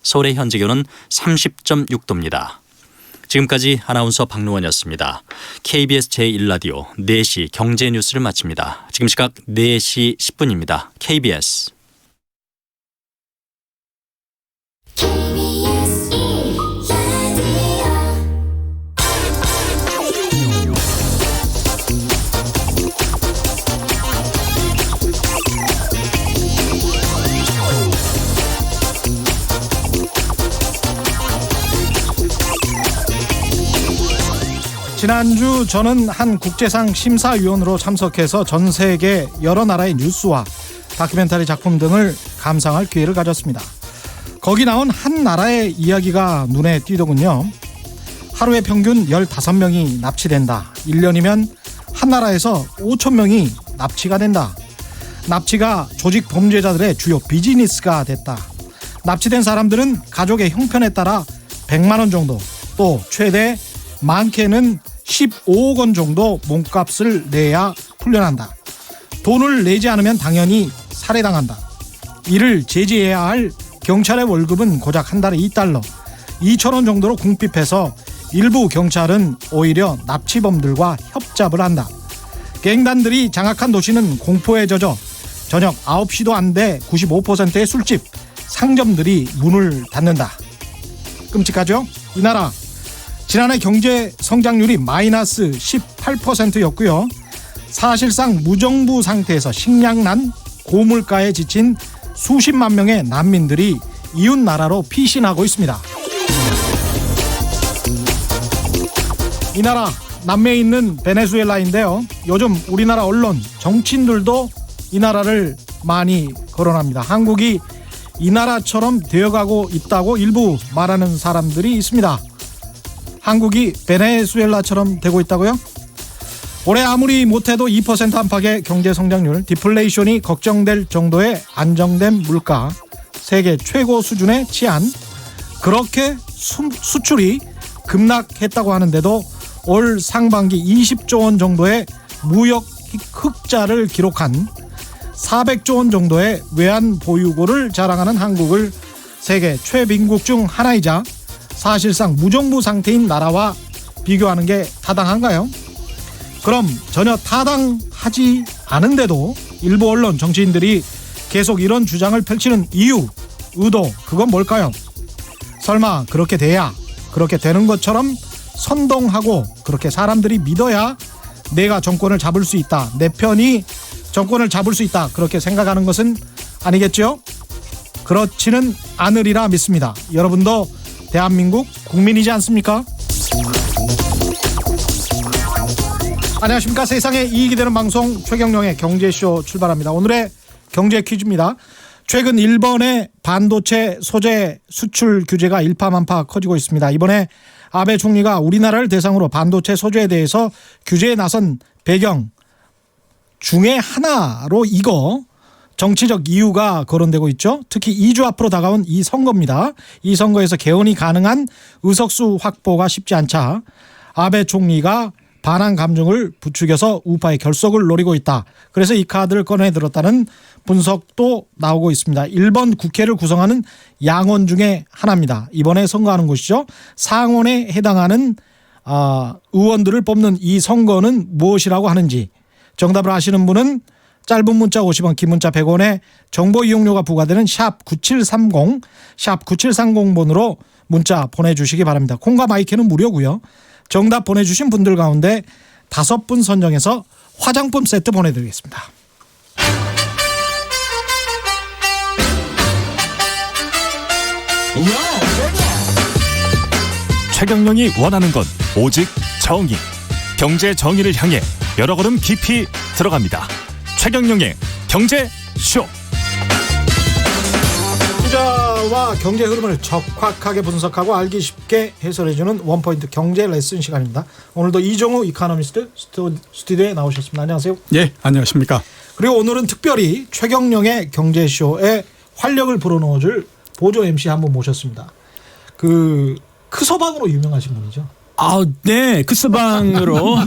서울의 현재 기온은 30.6도입니다. 지금까지 아나운서 박노원이었습니다. KBS 제1라디오 4시 경제뉴스를 마칩니다. 지금 시각 4시 10분입니다. KBS 지난주 저는 한 국제상 심사위원으로 참석해서 전 세계 여러 나라의 뉴스와 다큐멘터리 작품 등을 감상할 기회를 가졌습니다. 거기 나온 한 나라의 이야기가 눈에 띄더군요. 하루에 평균 15명이 납치된다. 1년이면 한 나라에서 5,000명이 납치가 된다. 납치가 조직 범죄자들의 주요 비즈니스가 됐다. 납치된 사람들은 가족의 형편에 따라 100만 원 정도, 또 최대 많게는 15억 원 정도 몸값을 내야 풀려난다. 돈을 내지 않으면 당연히 살해당한다. 이를 제지해야 할 경찰의 월급은 고작 한 달에 $2, 2,000원 정도로 궁핍해서 일부 경찰은 오히려 납치범들과 협잡을 한다. 갱단들이 장악한 도시는 공포에 젖어 저녁 9시도 안 돼 95%의 술집, 상점들이 문을 닫는다. 끔찍하죠? 이 나라 지난해 경제 성장률이 마이너스 18%였고요. 사실상 무정부 상태에서 식량난, 고물가에 지친 수십만 명의 난민들이 이웃 나라로 피신하고 있습니다. 이 나라 남미에 있는 베네수엘라인데요. 요즘 우리나라 언론, 정치인들도 이 나라를 많이 거론합니다. 한국이 이 나라처럼 되어가고 있다고 일부 말하는 사람들이 있습니다. 한국이 베네수엘라처럼 되고 있다고요? 올해 아무리 못해도 2% 안팎의 경제성장률, 디플레이션이 걱정될 정도의 안정된 물가, 세계 최고 수준에 치한 그렇게 수출이 급락했다고 하는데도 올 상반기 20조 원 정도의 무역 흑자를 기록한 400조 원 정도의 외환 보유고를 자랑하는 한국을 세계 최빈국 중 하나이자 사실상 무정부 상태인 나라와 비교하는 게 타당한가요? 그럼 전혀 타당하지 않은데도 일부 언론, 정치인들이 계속 이런 주장을 펼치는 이유, 의도, 그건 뭘까요? 설마 그렇게 돼야, 그렇게 되는 것처럼 선동하고 그렇게 사람들이 믿어야 내가 정권을 잡을 수 있다, 내 편이 정권을 잡을 수 있다, 그렇게 생각하는 것은 아니겠죠? 그렇지는 않으리라 믿습니다. 여러분도 대한민국 국민이지 않습니까? 안녕하십니까. 세상에 이익이 되는 방송 최경영의 경제쇼 출발합니다. 오늘의 경제 퀴즈입니다. 최근 일본의 반도체 소재 수출 규제가 일파만파 커지고 있습니다. 이번에 아베 총리가 우리나라를 대상으로 반도체 소재에 대해서 규제에 나선 배경 중에 하나로 이거 정치적 이유가 거론되고 있죠. 특히 2주 앞으로 다가온 이 선거입니다. 이 선거에서 개헌이 가능한 의석수 확보가 쉽지 않자 아베 총리가 반한 감정을 부추겨서 우파의 결속을 노리고 있다. 그래서 이 카드를 꺼내들었다는 분석도 나오고 있습니다. 일본 국회를 구성하는 양원 중에 하나입니다. 이번에 선거하는 곳이죠. 상원에 해당하는 의원들을 뽑는 이 선거는 무엇이라고 하는지 정답을 아시는 분은 짧은 문자 50원, 긴 문자 100원에 정보 이용료가 부과되는 샵 9730, 샵 9730번으로 문자 보내주시기 바랍니다. 콩과 마이크는 무료고요. 정답 보내주신 분들 가운데 5분 선정해서 화장품 세트 보내드리겠습니다. 최경영이 원하는 건 오직 정의. 경제 정의를 향해 여러 걸음 깊이 들어갑니다. 최경영의 경제쇼. 투자와 경제 흐름을 적확하게 분석하고 알기 쉽게 해설해주는 원포인트 경제 레슨 시간입니다. 오늘도 이종우 이코노미스트 스튜디오에 나오셨습니다. 안녕하세요. 예, 안녕하십니까. 그리고 오늘은 특별히 최경영의 경제쇼에 활력을 불어넣어줄 보조 MC 한 분 모셨습니다. 크서방으로 유명하신 분이죠. 네, 크서방으로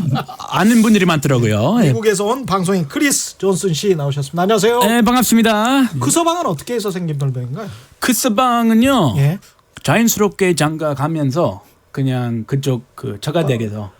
아는 분들이 많더라고요. 미국에서 온 방송인 크리스 존슨 씨 나오셨습니다. 안녕하세요. 네, 반갑습니다. 그 서방은 어떻게 해서 생긴 돌멩인가요? 크스방은요 예. 자연스럽게 장가 가면서 그냥 그쪽 그 처가댁에서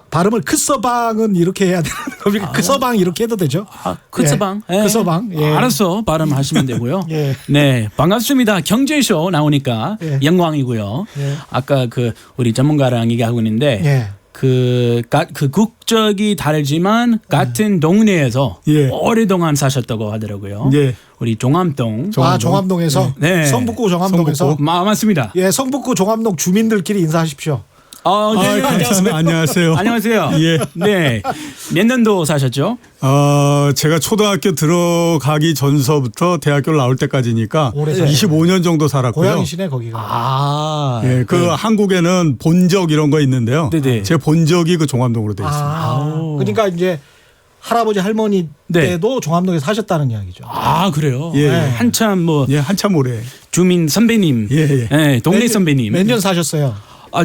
발음을 크서방은 이렇게 해야 되는 겁니까? 크서방 이렇게 해도 되죠? 크스방 예. 크서방. 예. 알았어 발음하시면 되고요. 예. 네 반갑습니다. 경제쇼 나오니까 예. 영광이고요. 예. 아까 그 우리 전문가랑 얘기하고 있는데 예. 그 국적이 다르지만 같은 동네에서 예. 오랫동안 사셨다고 하더라고요. 예. 우리 종암동. 종암동에서 네. 성북구 종암동에서 맞습니다. 예, 성북구 종암동 주민들끼리 인사하십시오. 네. 안녕하세요. 안녕하세요. 예. 네. 몇 년도 사셨죠? 제가 초등학교 들어가기 전서부터 대학교를 나올 때까지니까 오래 25년 정도 살았고요. 고향이시네 거기가. 아. 예, 그 한국에는 본적 이런 거 있는데요. 네네. 제 본적이 그 종암동으로 돼 있습니다. 그러니까 이제 할아버지 할머니 네. 때도 종암동에 사셨다는 이야기죠. 아, 그래요? 예. 한참 뭐 예, 한참 오래. 주민 선배님. 예, 예. 네, 동네 선배님. 몇 년 사셨어요?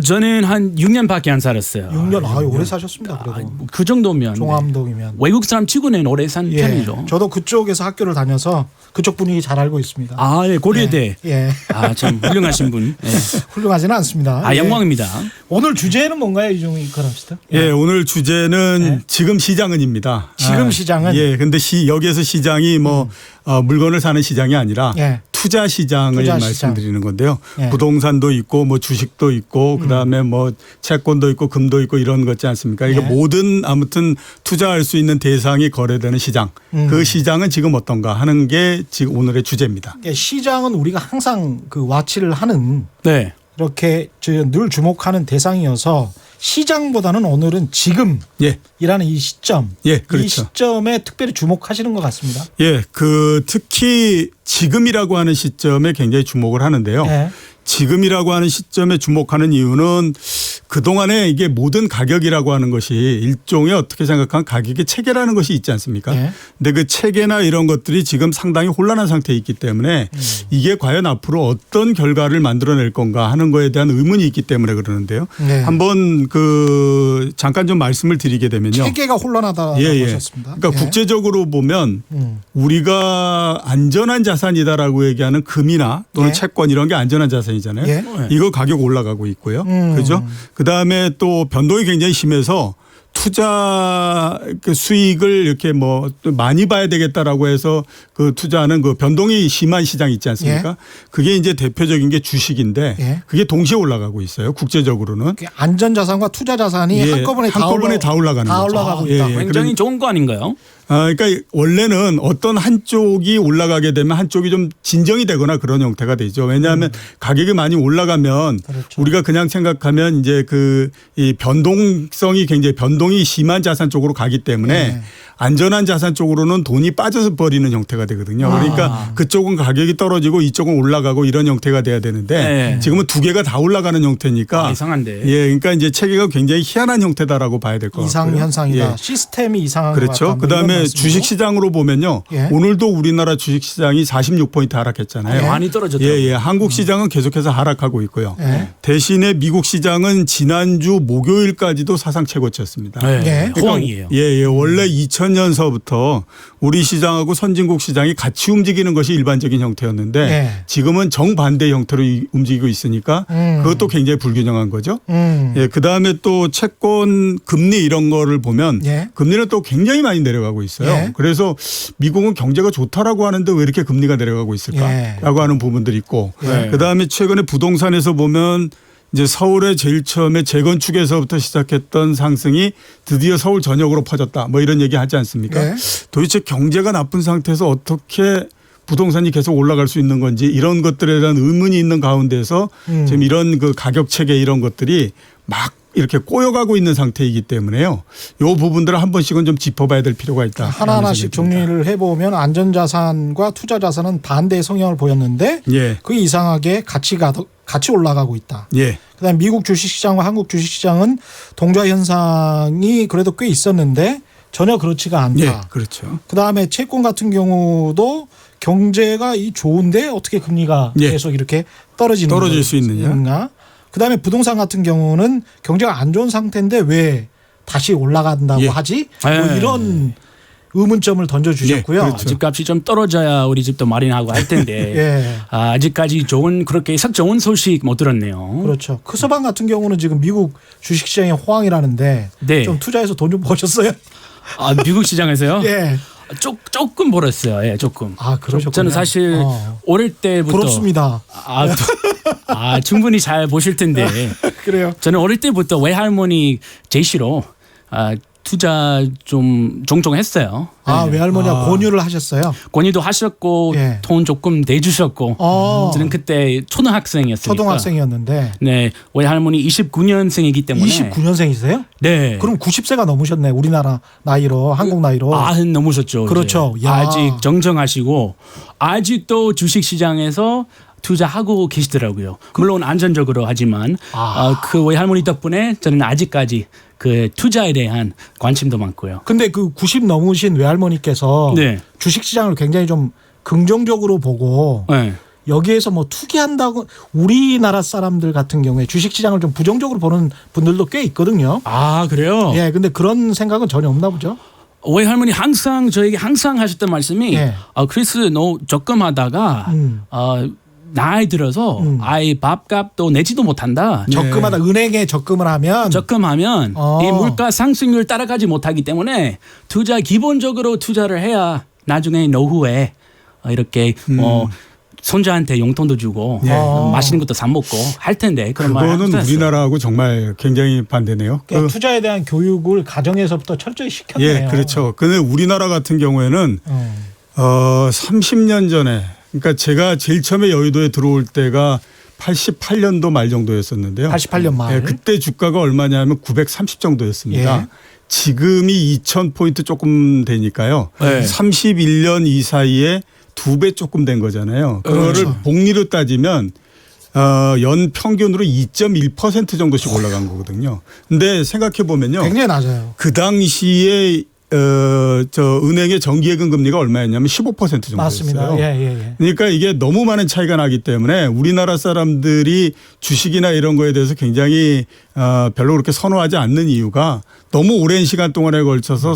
저는 한 6년밖에 안 살았어요. 6년. 오래 사셨습니다. 그래도. 그 정도면. 종암동이면. 외국 사람 치고는 오래 산 편이죠. 저도 그쪽에서 학교를 다녀서 그쪽 분위기 잘 알고 있습니다. 아, 예, 고려대. 예. 참 훌륭하신 분. 예. 훌륭하지는 않습니다. 아, 예. 영광입니다. 오늘 주제는 뭔가요, 이종희 이코노미스트? 예, 오늘 주제는 지금 시장은입니다. 지금 시장은? 예, 근데 여기에서 시장이 뭐 물건을 사는 시장이 아니라 예. 투자 시장을 투자 시장. 말씀드리는 건데요. 예. 부동산도 있고 뭐 주식도 있고 그다음에 뭐 채권도 있고 금도 있고 이런 거 있지 않습니까? 이게 예. 모든 아무튼 투자할 수 있는 대상이 거래되는 시장. 그 시장은 지금 어떤가 하는 게 지금 오늘의 주제입니다. 예, 시장은 우리가 항상 그 와치를 하는 네. 이렇게 늘 주목하는 대상이어서 시장보다는 오늘은 지금이라는 예. 이 시점, 예, 이 그렇죠. 시점에 특별히 주목하시는 것 같습니다. 예, 특히 지금이라고 하는 시점에 굉장히 주목을 하는데요. 예. 지금이라고 하는 시점에 주목하는 이유는 그동안에 이게 모든 가격이라고 하는 것이 일종의 어떻게 생각하면 가격의 체계라는 것이 있지 않습니까? 네. 근데 그 체계나 이런 것들이 지금 상당히 혼란한 상태에 있기 때문에 이게 과연 앞으로 어떤 결과를 만들어낼 건가 하는 거에 대한 의문이 있기 때문에 그러는데요. 네. 한번 잠깐 좀 말씀을 드리게 되면요. 체계가 혼란하다고 하셨습니다. 그러니까 예. 국제적으로 보면 우리가 안전한 자산이다라고 얘기하는 금이나 또는 예. 채권 이런 게 안전한 자산이잖아요. 예. 이거 가격 올라가고 있고요. 그죠? 그다음에 또 변동이 굉장히 심해서 투자 그 수익을 이렇게 뭐 많이 봐야 되겠다라고 해서 그 투자하는 그 변동이 심한 시장 있지 않습니까? 예. 그게 이제 대표적인 게 주식인데 예. 그게 동시에 올라가고 있어요. 국제적으로는. 안전자산과 투자자산이 예, 한꺼번에 다 올라가는 다 거죠. 올라가고 예, 있다. 예. 굉장히 좋은 거 아닌가요? 그러니까 원래는 어떤 한쪽이 올라가게 되면 한쪽이 좀 진정이 되거나 그런 형태가 되죠. 왜냐하면 가격이 많이 올라가면 그렇죠. 우리가 그냥 생각하면 이제 이 변동성이 굉장히 변동이 심한 자산 쪽으로 가기 때문에 네. 안전한 자산 쪽으로는 돈이 빠져서 버리는 형태가 되거든요. 그러니까 그쪽은 가격이 떨어지고 이쪽은 올라가고 이런 형태가 돼야 되는데 네. 지금은 두 개가 다 올라가는 형태니까 이상한데. 예, 그러니까 이제 체계가 굉장히 희한한 형태다라고 봐야 될 것 같고요. 이상 현상이다. 예. 시스템이 이상한 것 그렇죠. 같다. 뭐 그다음에 이런 말씀이죠? 주식 시장으로 보면요. 예. 오늘도 우리나라 주식 시장이 46포인트 하락했잖아요. 많이 떨어졌더라고요. 예. 한국 시장은 계속해서 하락하고 있고요. 예. 대신에 미국 시장은 지난주 목요일까지도 사상 최고치였습니다. 네. 예. 호황이에요. 예. 원래 2000년서부터 우리 시장하고 선진국 시장이 같이 움직이는 것이 일반적인 형태였는데 예. 지금은 정반대 형태로 움직이고 있으니까 그것도 굉장히 불균형한 거죠. 예, 그다음에 또 채권 금리 이런 거를 보면 예. 금리는 또 굉장히 많이 내려가고 있어요. 예. 그래서 미국은 경제가 좋다라고 하는데 왜 이렇게 금리가 내려가고 예. 있을까라고 하는 부분들이 있고 예. 그다음에 최근에 부동산에서 보면 이제 서울에 제일 처음에 재건축에서부터 시작했던 상승이 드디어 서울 전역으로 퍼졌다. 뭐 이런 얘기 하지 않습니까? 네. 도대체 경제가 나쁜 상태에서 어떻게 부동산이 계속 올라갈 수 있는 건지 이런 것들에 대한 의문이 있는 가운데서 지금 이런 그 가격 체계 이런 것들이 막 이렇게 꼬여가고 있는 상태이기 때문에요. 이 부분들을 한 번씩은 좀 짚어봐야 될 필요가 있다. 하나하나씩 정리를 해보면 안전자산과 투자자산은 반대의 성향을 보였는데 예. 그게 이상하게 같이 올라가고 있다. 예. 그다음에 미국 주식시장과 한국 주식시장은 동좌 현상이 그래도 꽤 있었는데 전혀 그렇지가 않다. 예. 그렇죠. 그다음에 채권 같은 경우도 경제가 좋은데 어떻게 금리가 예. 계속 이렇게 떨어질 수 있느냐. 그다음에 부동산 같은 경우는 경제가 안 좋은 상태인데 왜 다시 올라간다고 예. 하지? 예. 뭐 이런 의문점을 던져주셨고요. 네, 그렇죠. 집값이 좀 떨어져야 우리 집도 마련하고 할 텐데 예. 아직까지 그렇게 썩 좋은 소식 못 들었네요. 그렇죠. 크서방 같은 경우는 지금 미국 주식시장의 호황이라는데 네. 좀 투자해서 돈 좀 버셨어요? 미국 시장에서요? 예. 조금 벌었어요. 예, 조금. 아, 그러셨군요. 저는 사실 어릴 때부터 부럽습니다. 충분히 잘 보실 텐데 그래요. 저는 어릴 때부터 외할머니 제시로 투자 좀 종종 했어요. 외할머니가 권유를 하셨어요. 권유도 하셨고 예. 돈 조금 내주셨고 저는 그때 초등학생이었으니까. 초등학생이었는데. 네, 외할머니 29년생이기 때문에. 29년생이세요? 네. 그럼 90세가 넘으셨네. 우리나라 나이로, 한국 나이로. 넘으셨죠. 그렇죠. 이제. 야. 아직 정정하시고 아직도 주식시장에서 투자하고 계시더라고요. 물론 안전적으로 하지만 그 외할머니 덕분에 저는 아직까지 그 투자에 대한 관심도 많고요. 근데 그 90 넘으신 외할머니께서 네. 주식시장을 굉장히 좀 긍정적으로 보고 네. 여기에서 뭐 투기한다고 우리나라 사람들 같은 경우에 주식시장을 좀 부정적으로 보는 분들도 꽤 있거든요. 그래요? 예, 근데 그런 생각은 전혀 없나 보죠. 외할머니 저에게 항상 하셨던 말씀이 예. 크리스 너 적금하다가 나이 들어서 아이 밥값도 내지도 못한다. 적금하다 은행에 적금을 하면 적금하면 이 물가 상승률 따라가지 못하기 때문에 기본적으로 투자를 해야 나중에 노후에 이렇게 손자한테 용돈도 주고 맛있는 것도 사 먹고 할 텐데 그런 말 그거는 하셨어요. 우리나라하고 정말 굉장히 반대네요. 그러니까 투자에 대한 교육을 가정에서부터 철저히 시켰네요. 예, 그렇죠. 근데 우리나라 같은 경우에는 30년 전에 그러니까 제가 제일 처음에 여의도에 들어올 때가 88년도 말 정도였었는데요. 88년 말. 예, 그때 주가가 얼마냐면 930 정도였습니다. 예. 지금이 2000포인트 조금 되니까요. 네. 31년 이 사이에 2배 조금 된 거잖아요. 그거를 그렇죠. 복리로 따지면 연 평균으로 2.1% 정도씩 올라간 거거든요. 근데 생각해 보면요. 굉장히 낮아요. 그 당시에 은행의 정기예금 금리가 얼마였냐면 15% 정도였어요. 맞습니다. 예. 그러니까 이게 너무 많은 차이가 나기 때문에 우리나라 사람들이 주식이나 이런 거에 대해서 굉장히 별로 그렇게 선호하지 않는 이유가 너무 오랜 시간 동안에 걸쳐서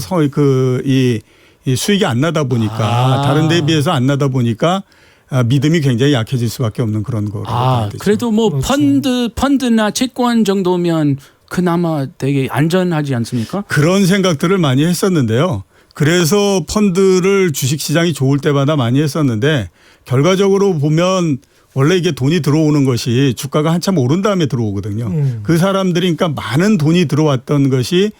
이 수익이 안 나다 보니까 다른 데에 비해서 안 나다 보니까 믿음이 굉장히 약해질 수밖에 없는 그런 거라고 봐야 되죠. 그래도 뭐 그렇죠. 펀드나 채권 정도면 그나마 되게 안전하지 않습니까? 그런 생각들을 많이 했었는데요. 그래서 펀드를 주식시장이 좋을 때마다 많이 했었는데 결과적으로 보면 원래 이게 돈이 들어오는 것이 주가가 한참 오른 다음에 들어오거든요. 그 사람들이 그러니까 많은 돈이 들어왔던 것이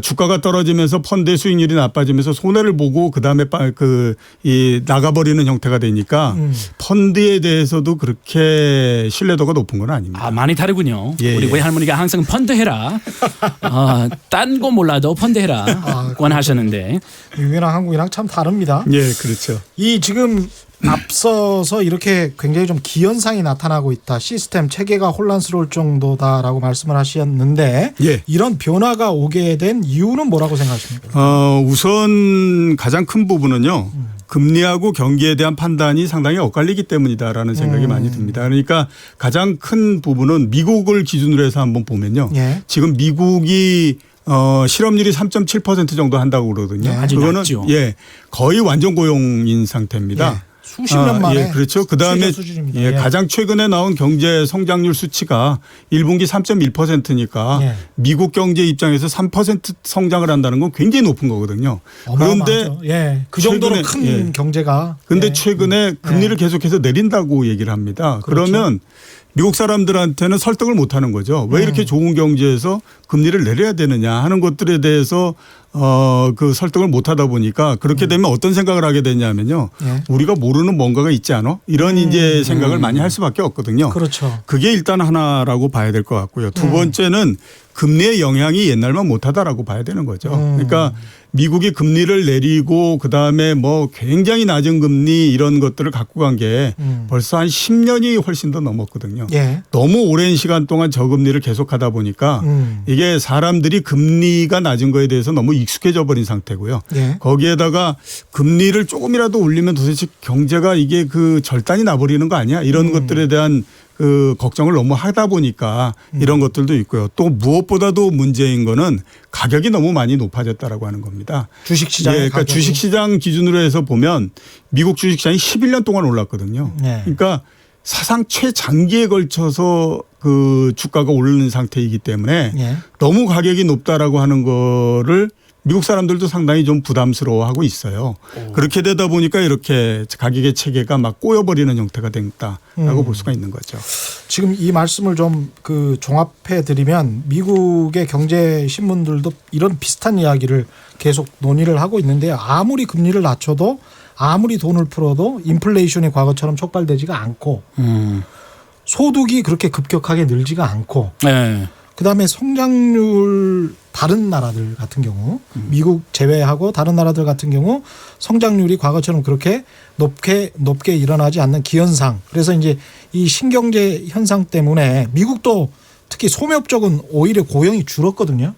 주가가 떨어지면서 펀드의 수익률이 나빠지면서 손해를 보고 그다음에 나가버리는 형태가 되니까 펀드에 대해서도 그렇게 신뢰도가 높은 건 아닙니다. 많이 다르군요. 예, 우리 예. 외할머니가 항상 펀드 해라. 딴 거 몰라도 펀드 해라. 권하셨는데. 미국이랑 한국이랑 참 다릅니다. 예, 그렇죠. 이 지금 앞서서 이렇게 굉장히 좀 기현상이 나타나고 있다. 시스템 체계가 혼란스러울 정도다라고 말씀을 하셨는데 예. 이런 변화가 오게 된 이유는 뭐라고 생각하십니까? 우선 가장 큰 부분은요. 금리하고 경기에 대한 판단이 상당히 엇갈리기 때문이다라는 생각이 많이 듭니다. 그러니까 가장 큰 부분은 미국을 기준으로 해서 한번 보면요. 예. 지금 미국이 실업률이 3.7% 정도 한다고 그러거든요. 네, 아주 그거는 낮죠. 거의 완전 고용인 상태입니다. 예. 수십 년 만에 그렇죠. 그다음에 최저 수준입니다. 가장 최근에 나온 경제 성장률 수치가 1분기 3.1%니까 예. 미국 경제 입장에서 3% 성장을 한다는 건 굉장히 높은 거거든요. 그런데 어마어마하죠. 그 정도로 최근에, 큰 경제가 그런데 최근에 금리를 계속해서 내린다고 얘기를 합니다. 그렇죠. 그러면 미국 사람들한테는 설득을 못 하는 거죠. 왜 이렇게 좋은 경제에서 금리를 내려야 되느냐 하는 것들에 대해서 그 설득을 못 하다 보니까 그렇게 되면 어떤 생각을 하게 되냐면요. 예. 우리가 모르는 뭔가가 있지 않아? 이런 이제 생각을 많이 할 수밖에 없거든요. 그렇죠. 그게 일단 하나라고 봐야 될 것 같고요. 두 번째는 금리의 영향이 옛날만 못하다라고 봐야 되는 거죠. 그러니까 미국이 금리를 내리고 그다음에 뭐 굉장히 낮은 금리 이런 것들을 갖고 간 게 벌써 한 10년이 훨씬 더 넘었거든요. 예. 너무 오랜 시간 동안 저금리를 계속하다 보니까 이게 사람들이 금리가 낮은 거에 대해서 너무 익숙해져 버린 상태고요. 예. 거기에다가 금리를 조금이라도 올리면 도대체 경제가 이게 그 절단이 나버리는 거 아니야? 이런 것들에 대한 그 걱정을 너무 하다 보니까 이런 것들도 있고요. 또 무엇보다도 문제인 거는 가격이 너무 많이 높아졌다라고 하는 겁니다. 주식시장. 그러니까 주식시장 기준으로 해서 보면 미국 주식시장이 11년 동안 올랐거든요. 네. 그러니까 사상 최장기에 걸쳐서 그 주가가 오르는 상태이기 때문에 네. 너무 가격이 높다라고 하는 거를 미국 사람들도 상당히 좀 부담스러워하고 있어요. 그렇게 되다 보니까 이렇게 가격의 체계가 막 꼬여버리는 형태가 됐다라고 볼 수가 있는 거죠. 지금 이 말씀을 좀 그 종합해 드리면 미국의 경제 신문들도 이런 비슷한 이야기를 계속 논의를 하고 있는데요. 아무리 금리를 낮춰도 아무리 돈을 풀어도 인플레이션이 과거처럼 촉발되지가 않고 소득이 그렇게 급격하게 늘지가 않고 네. 그다음에 성장률 다른 나라들 같은 경우 미국 제외하고 다른 나라들 같은 경우 성장률이 과거처럼 그렇게 높게 일어나지 않는 기현상. 그래서 이제 이 신경제 현상 때문에 미국도 특히 소매업 쪽은 오히려 고용이 줄었거든요.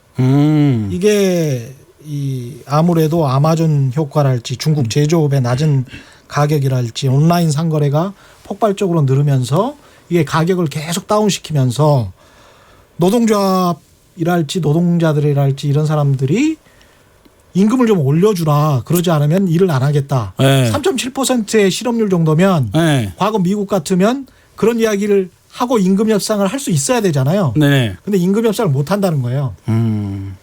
이게 이 아무래도 아마존 효과랄지 중국 제조업의 낮은 가격이랄지 온라인 상거래가 폭발적으로 늘으면서 이게 가격을 계속 다운시키면서 노동조합이랄지 노동자들이랄지 이런 사람들이 임금을 좀 올려주라. 그러지 않으면 일을 안 하겠다. 네. 3.7%의 실업률 정도면 네. 과거 미국 같으면 그런 이야기를 하고 임금 협상을 할 수 있어야 되잖아요. 네. 근데 임금 협상을 못 한다는 거예요.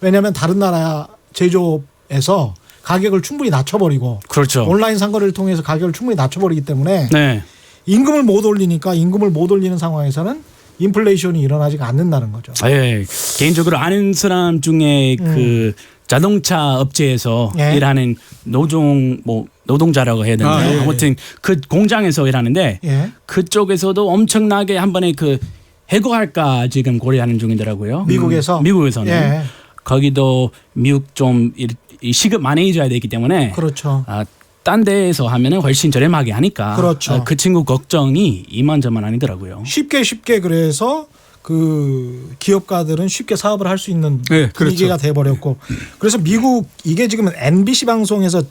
왜냐하면 다른 나라 제조업에서 가격을 충분히 낮춰버리고 그렇죠. 온라인 상거래를 통해서 가격을 충분히 낮춰버리기 때문에 네. 임금을 못 올리니까 임금을 못 올리는 상황에서는 인플레이션이 일어나지가 않는다는 거죠. 네. 개인적으로 아는 사람 중에 그 자동차 업체에서 예. 일하는 노동자라고 해야 되나요? 아, 예. 아무튼 그 공장에서 일하는데 예. 그쪽에서도 엄청나게 한 번에 그 해고할까 지금 고려하는 중이더라고요. 미국에서? 미국에서는 예. 거기도 미국 좀 이 시급 많이 해줘야 되기 때문에 그렇죠. 딴 데에서 하면은 훨씬 저렴하게 하니까 그렇죠. 그 친구 걱정이 이만저만 아니더라고요. 쉽게 그래서 그 기업가들은 쉽게 사업을 할 수 있는 네, 분위기가 그렇죠. 돼버렸고 그래서 미국 이게 지금 MBC 방송에서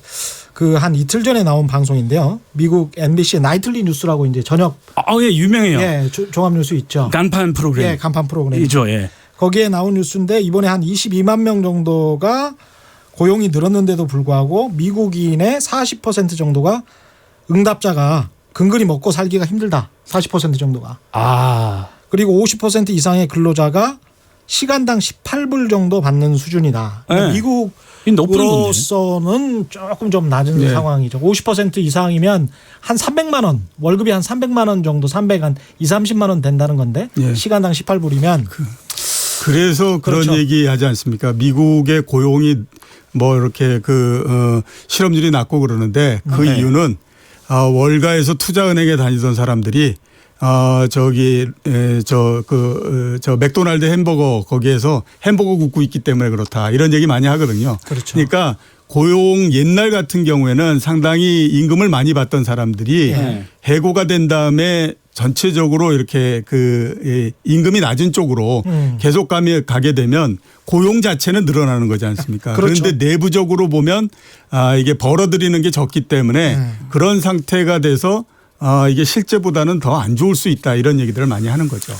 그 한 이틀 전에 나온 방송인데요. 미국 MBC 나이틀리 뉴스라고 이제 저녁 예, 유명해요. 종합 뉴스 있죠. 간판 프로그램. 예, 간판 프로그램. 이죠, 예. 거기에 나온 뉴스인데 이번에 한 22만 명 정도가 고용이 늘었는데도 불구하고 미국인의 40% 정도가 응답자가 근근히 먹고 살기가 힘들다. 40% 정도가. 그리고 50% 이상의 근로자가 시간당 18불 정도 받는 수준이다. 그러니까 네. 높은 미국으로서는 조금 좀 낮은 네. 상황이죠. 50% 이상이면 한 300만 원, 월급이 한 300만 원 정도, 300한 30만 원 된다는 건데 네. 시간당 18불이면 그래서 그런 그렇죠. 얘기 하지 않습니까? 미국의 고용이 뭐 이렇게 실업률이 낮고 그러는데 그 네. 이유는 월가에서 투자은행에 다니던 사람들이 맥도날드 햄버거 거기에서 햄버거 굽고 있기 때문에 그렇다 이런 얘기 많이 하거든요. 그렇죠. 그러니까 고용 옛날 같은 경우에는 상당히 임금을 많이 받던 사람들이 네. 해고가 된 다음에 전체적으로 이렇게 임금이 낮은 쪽으로 계속 가게 되면 고용 자체는 늘어나는 거지 않습니까? 그렇죠. 그런데 내부적으로 보면 이게 벌어들이는 게 적기 때문에 그런 상태가 돼서 이게 실제보다는 더 안 좋을 수 있다 이런 얘기들을 많이 하는 거죠.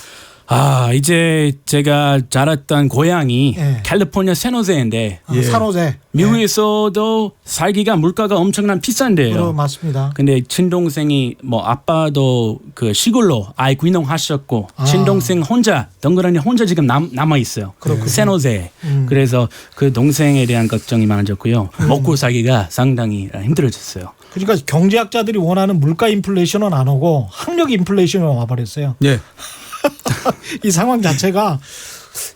이제 제가 자랐던 고향이 예. 캘리포니아 샌호세인데 산호제. 미국에서도 살기가 물가가 엄청난 비싼데요. 맞습니다. 근데 친동생이 아빠도 그 시골로 아이 귀농하셨고 친동생 혼자 덩그러니 지금 남아 있어요. 샌호세. 그래서 그 동생에 대한 걱정이 많아졌고요. 먹고 살기가 상당히 힘들어졌어요. 그러니까 경제학자들이 원하는 물가 인플레이션은 안 오고 학력 인플레이션이 와버렸어요. 예. 이 상황 자체가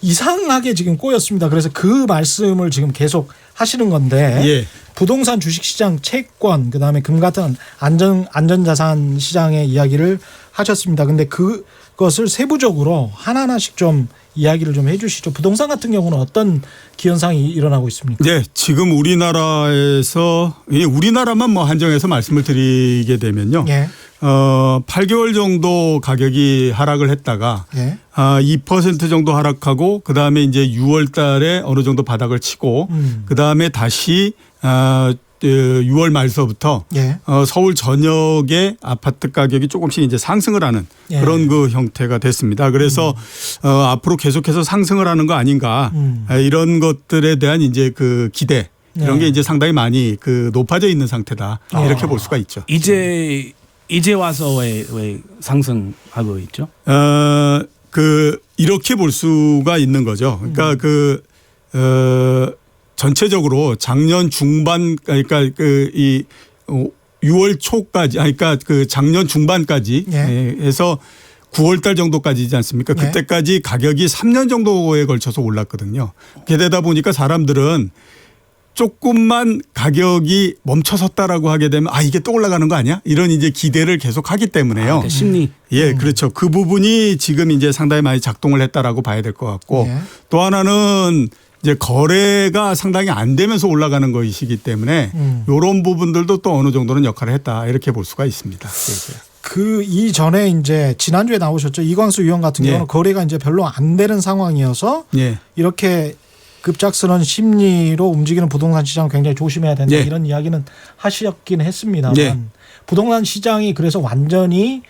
이상하게 지금 꼬였습니다. 그래서 그 말씀을 지금 계속 하시는 건데 예. 부동산 주식시장 채권 그다음에 금 같은 안전자산 시장의 이야기를 하셨습니다. 근데 그것을 세부적으로 하나하나씩 좀 이야기를 좀 해 주시죠. 부동산 같은 경우는 어떤 기현상이 일어나고 있습니까? 네, 지금 우리나라에서 우리나라만 한정해서 말씀을 드리게 되면요. 예. 8개월 정도 가격이 하락을 했다가 예. 2% 정도 하락하고 그다음에 이제 6월 달에 어느 정도 바닥을 치고 그다음에 다시 6월 말서부터 예. 서울 전역의 아파트 가격이 조금씩 이제 상승을 하는 예. 그런 그 형태가 됐습니다. 그래서 앞으로 계속해서 상승을 하는 거 아닌가 이런 것들에 대한 이제 그 기대 이런 게 이제 상당히 많이 그 높아져 있는 상태다 이렇게 볼 수가 있죠. 이제 와서 왜 상승하고 있죠? 그 이렇게 볼 수가 있는 거죠. 그러니까 전체적으로 작년 중반 그러니까 이 6월 초까지 그러니까 그 작년 중반까지 해서 9월 달 정도까지지 않습니까? 그때까지 가격이 3년 정도에 걸쳐서 올랐거든요. 그렇게 되다 보니까 사람들은 조금만 가격이 멈춰섰다라고 하게 되면 이게 또 올라가는 거 아니야? 이런 이제 기대를 계속 하기 때문에요. 그러니까 심리. 예, 그렇죠. 그 부분이 지금 이제 상당히 많이 작동을 했다라고 봐야 될 것 같고 또 하나는 이제 거래가 상당히 안 되면서 올라가는 것이기 때문에 이런 부분들도 또 어느 정도는 역할을 했다 이렇게 볼 수가 있습니다. 그 이전에 이제 지난주에 나오셨죠. 이광수 의원 같은 경우는 거래가 이제 별로 안 되는 상황이어서 이렇게 급작스러운 심리로 움직이는 부동산 시장 굉장히 조심해야 된다 이런 이야기는 하셨긴 했습니다만 부동산 시장이 그래서 완전히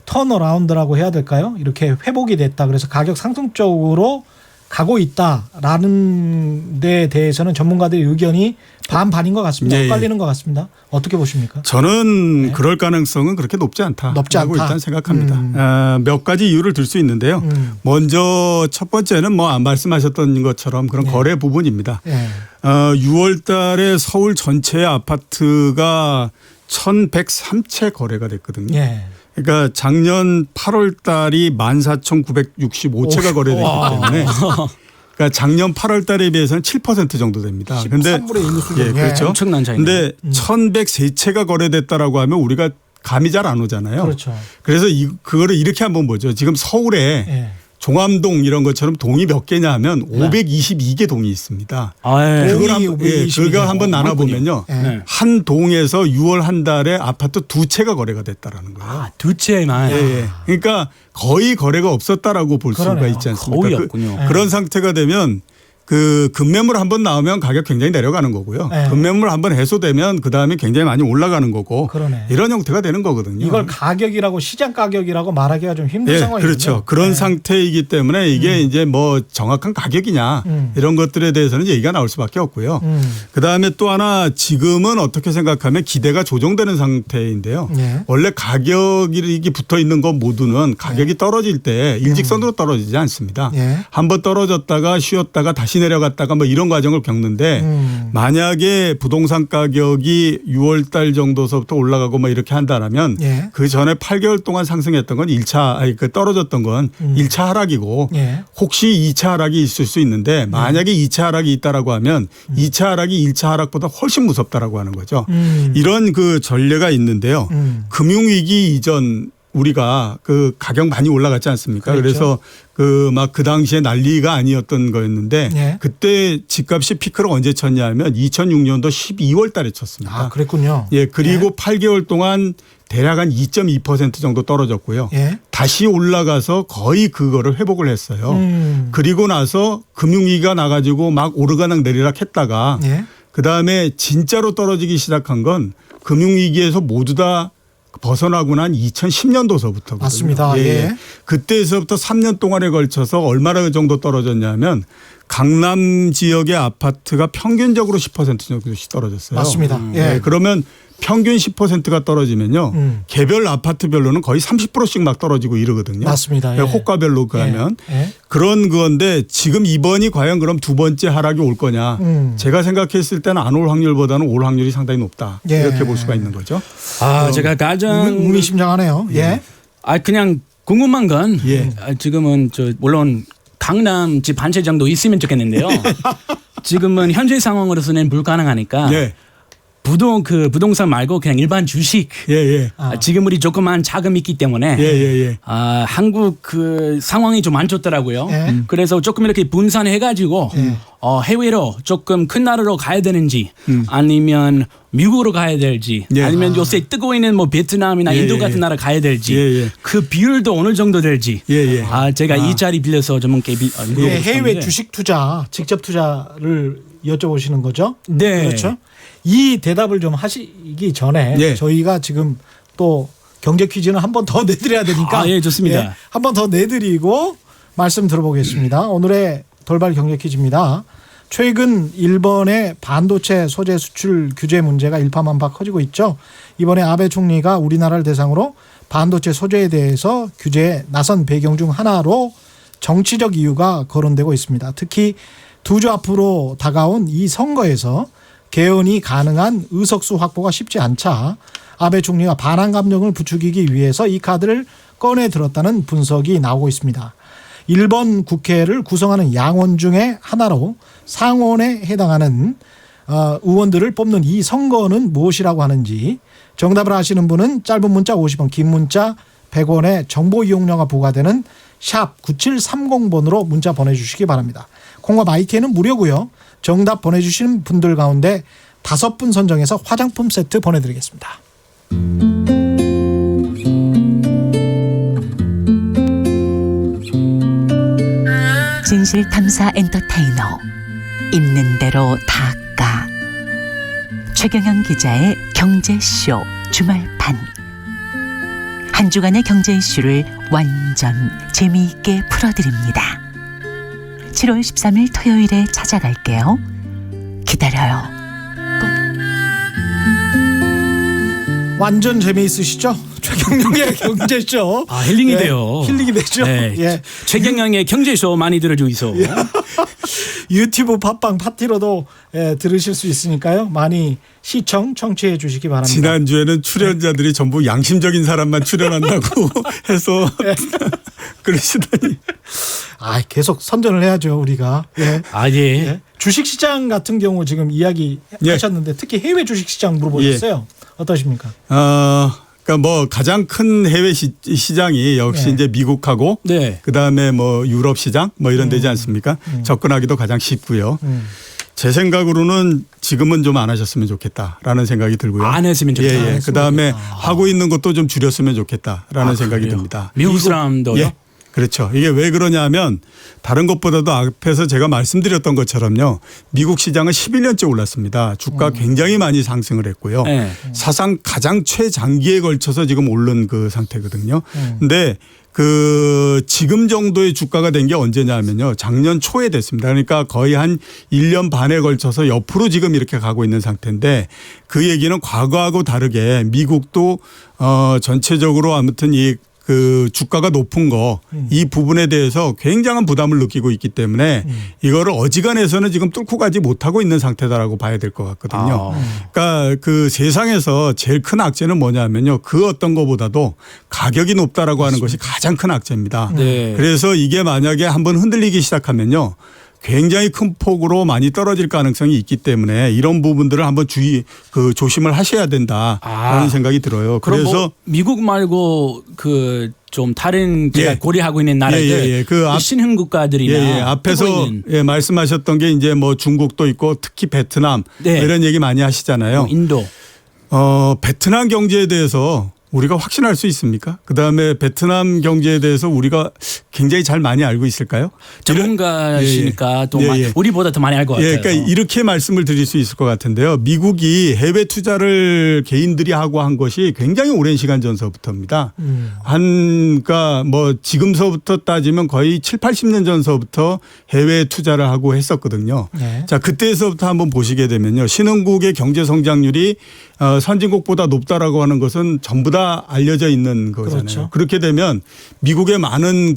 턴어라운드라고 해야 될까요? 이렇게 회복이 됐다. 그래서 가격 상승 쪽으로 가고 있다라는 데에 대해서는 전문가들의 의견이 반반인 것 같습니다. 엇갈리는 것 같습니다. 어떻게 보십니까? 저는 그럴 가능성은 그렇게 높지 않다라고 일단 생각합니다. 몇 가지 이유를 들 수 있는데요. 먼저 첫 번째는 뭐 말씀하셨던 것처럼 그런 거래 부분입니다. 6월 달에 서울 전체 아파트가 1,103채 거래가 됐거든요. 그러니까 작년 8월 달이 14,965채가 거래됐기 때문에 그러니까 작년 8월 달에 비해서는 7% 정도 됩니다. 그런데 13분의 1 수준. 그렇죠. 엄청난 차이네요. 근데 1,103채가 거래됐다라고 하면 우리가 감이 잘 안 오잖아요. 그렇죠. 그래서 그거를 이렇게 한번 보죠. 지금 서울에 종암동 이런 것처럼 동이 몇 개냐 하면 522개 동이 있습니다. 그거 한번 나눠보면요. 한 동에서 6월 한 달에 아파트 2채가 거래가 됐다라는 거예요. 2채만. 그러니까 거의 거래가 없었다라고 볼 수가 있지 않습니까? 거의 없군요. 그런 상태가 되면 그 급매물 한번 나오면 가격 굉장히 내려가는 거고요. 급매물 한번 해소되면 그다음에 굉장히 많이 올라가는 거고 이런 형태가 되는 거거든요. 이걸 가격이라고 시장 가격이라고 말하기가 좀 힘든 상황이죠. 그렇죠. 그런 상태이기 때문에 이게 이제 뭐 정확한 가격이냐 이런 것들에 대해서는 얘기가 나올 수밖에 없고요. 그다음에 또 하나 지금은 어떻게 생각하면 기대가 조정되는 상태인데요. 원래 가격이 붙어 있는 것 모두는 가격이 떨어질 때 일직선으로 떨어지지 않습니다. 한번 떨어졌다가 쉬었다가 다시 내려갔다가 뭐 이런 과정을 겪는데 만약에 부동산 가격이 6월 달 정도서부터 올라가고 뭐 이렇게 한다라면 그 전에 8개월 동안 상승했던 건 1차 그 떨어졌던 건 1차 하락이고 혹시 2차 하락이 있을 수 있는데 만약에 2차 하락이 있다라고 하면 2차 하락이 1차 하락보다 훨씬 무섭다라고 하는 거죠. 이런 그 전례가 있는데요. 금융위기 이전 우리가 그 가격 많이 올라갔지 않습니까? 그래서 그 막 그 당시에 난리가 아니었던 거였는데 그때 집값이 피크를 언제 쳤냐 하면 2006년도 12월 달에 쳤습니다. 그랬군요. 그리고 8개월 동안 대략 한 2.2% 정도 떨어졌고요. 다시 올라가서 거의 그거를 회복을 했어요. 그리고 나서 금융위기가 나가지고 막 오르가락 내리락 했다가 그다음에 진짜로 떨어지기 시작한 건 금융위기에서 모두 다 벗어나고 난 2010년도서부터거든요. 맞습니다. 그때에서부터 3년 동안에 걸쳐서 얼마나 정도 떨어졌냐면 강남 지역의 아파트가 평균적으로 10% 정도씩 떨어졌어요. 맞습니다. 그러면 평균 10%가 떨어지면요. 개별 아파트별로는 거의 30%씩 막 떨어지고 이러거든요. 맞습니다. 호가별로 가면. 그런 건데 지금 이번이 과연 그럼 두 번째 하락이 올 거냐. 제가 생각했을 때는 안 올 확률보다는 올 확률이 상당히 높다. 이렇게 볼 수가 있는 거죠. 제가 가장 의미심장하네요. 그냥 궁금한 건 지금은 물론 강남 집 한 채 정도 있으면 좋겠는데요. 지금은 현재 상황으로서는 불가능하니까 부동산 말고 그냥 일반 주식. 지금 우리 조그만 자금이 있기 때문에 한국 그 상황이 좀 안 좋더라고요. 그래서 조금 이렇게 분산해가지고 해외로 조금 큰 나라로 가야 되는지 아니면 미국으로 가야 될지 아니면 요새 뜨고 있는 뭐 베트남이나 인도 같은 나라 가야 될지 그 비율도 어느 정도 될지 제가 이 자리 빌려서 전문가에 해외 주식 투자, 직접 투자를 여쭤보시는 거죠? 네. 그렇죠. 이 대답을 좀 하시기 전에 예. 저희가 지금 또 경제 퀴즈는 한 번 더 내드려야 되니까. 예, 좋습니다. 한 번 더 내드리고 말씀 들어보겠습니다. 오늘의 돌발 경제 퀴즈입니다. 최근 일본의 반도체 소재 수출 규제 문제가 일파만파 커지고 있죠. 이번에 아베 총리가 우리나라를 대상으로 반도체 소재에 대해서 규제에 나선 배경 중 하나로 정치적 이유가 거론되고 있습니다. 특히 두 주 앞으로 다가온 이 선거에서 개헌이 가능한 의석수 확보가 쉽지 않자 아베 총리가 반한 감정을 부추기기 위해서 이 카드를 꺼내 들었다는 분석이 나오고 있습니다. 일본 국회를 구성하는 양원 중에 하나로 상원에 해당하는 의원들을 뽑는 이 선거는 무엇이라고 하는지 정답을 아시는 분은 짧은 문자 50원, 긴 문자 100원의 정보 이용료가 부과되는 샵 9730번으로 문자 보내주시기 바랍니다. 콩과 마이크는 무료고요. 정답 보내주시는 분들 가운데 5분 선정해서 화장품 세트 보내드리겠습니다. 진실탐사 엔터테이너 있는 대로 닦아 최경영 기자의 경제쇼 주말판 한 주간의 경제 이슈를 완전 재미있게 풀어드립니다. 7월 13일 토요일에 찾아갈게요. 기다려요. 완전 재미있으시죠? 최경영의 경제쇼. 힐링이 예, 돼요. 힐링이 되죠. 네. 예. 최경영의 경제쇼 많이 들어주이소. 유튜브 팟빵 파티로도 들으실 수 있으니까요. 많이 시청 청취해 주시기 바랍니다. 지난주에는 출연자들이 전부 양심적인 사람만 출연한다고 해서 그러시더니 계속 선전을 해야죠 우리가. 예. 예. 주식시장 같은 경우 지금 이야기 예. 하셨는데 특히 해외 주식시장 물어보셨어요. 어떠십니까? 그러니까 뭐 가장 큰 해외 시장이 역시 네. 이제 미국하고 네. 그다음에 뭐 유럽 시장 뭐 이런 데지 않습니까? 접근하기도 가장 쉽고요. 제 생각으로는 지금은 좀 안 하셨으면 좋겠다라는 생각이 들고요. 안 했으면 좋겠다. 예. 그다음에 하고 있는 것도 좀 줄였으면 좋겠다라는 생각이 그래요? 듭니다. 미국 사람도요? 예. 그렇죠. 이게 왜 그러냐면 다른 것보다도 앞에서 제가 말씀드렸던 것처럼요. 미국 시장은 11년째 올랐습니다. 주가 굉장히 많이 상승을 했고요. 네. 사상 가장 최장기에 걸쳐서 지금 오른 그 상태거든요. 근데 지금 정도의 주가가 된 게 언제냐면요. 작년 초에 됐습니다. 그러니까 거의 한 1년 반에 걸쳐서 옆으로 지금 이렇게 가고 있는 상태인데 그 얘기는 과거하고 다르게 미국도 전체적으로 아무튼 그 주가가 높은 거 이 부분에 대해서 굉장한 부담을 느끼고 있기 때문에 이거를 어지간해서는 지금 뚫고 가지 못하고 있는 상태다라고 봐야 될 것 같거든요. 그러니까 그 세상에서 제일 큰 악재는 뭐냐면요. 그 어떤 것보다도 가격이 높다라고 하는 것이 가장 큰 악재입니다. 네. 그래서 이게 만약에 한번 흔들리기 시작하면요. 굉장히 큰 폭으로 많이 떨어질 가능성이 있기 때문에 이런 부분들을 한번 조심을 하셔야 된다라는 생각이 들어요. 그럼 그래서 뭐 미국 말고 좀 다른 제가 예. 고려하고 있는 나라들 신흥 국가들이나 앞에서 말씀하셨던 게 이제 뭐 중국도 있고 특히 베트남 네. 이런 얘기 많이 하시잖아요. 인도. 베트남 경제에 대해서 우리가 확신할 수 있습니까? 그다음에 베트남 경제에 대해서 우리가 굉장히 잘 많이 알고 있을까요? 전문가시니까 또 우리보다 더 많이 알 것 같아요. 그러니까 이렇게 말씀을 드릴 수 있을 것 같은데요. 미국이 해외 투자를 개인들이 하고 한 것이 굉장히 오랜 시간 전서부터입니다. 그러니까 뭐 지금서부터 따지면 거의 7, 80년 전서부터 해외 투자를 하고 했었거든요. 네. 자, 그때서부터 한번 보시게 되면요. 신흥국의 경제 성장률이 선진국보다 높다라고 하는 것은 전부 다 알려져 있는 거잖아요. 그렇죠. 그렇게 되면 미국의 많은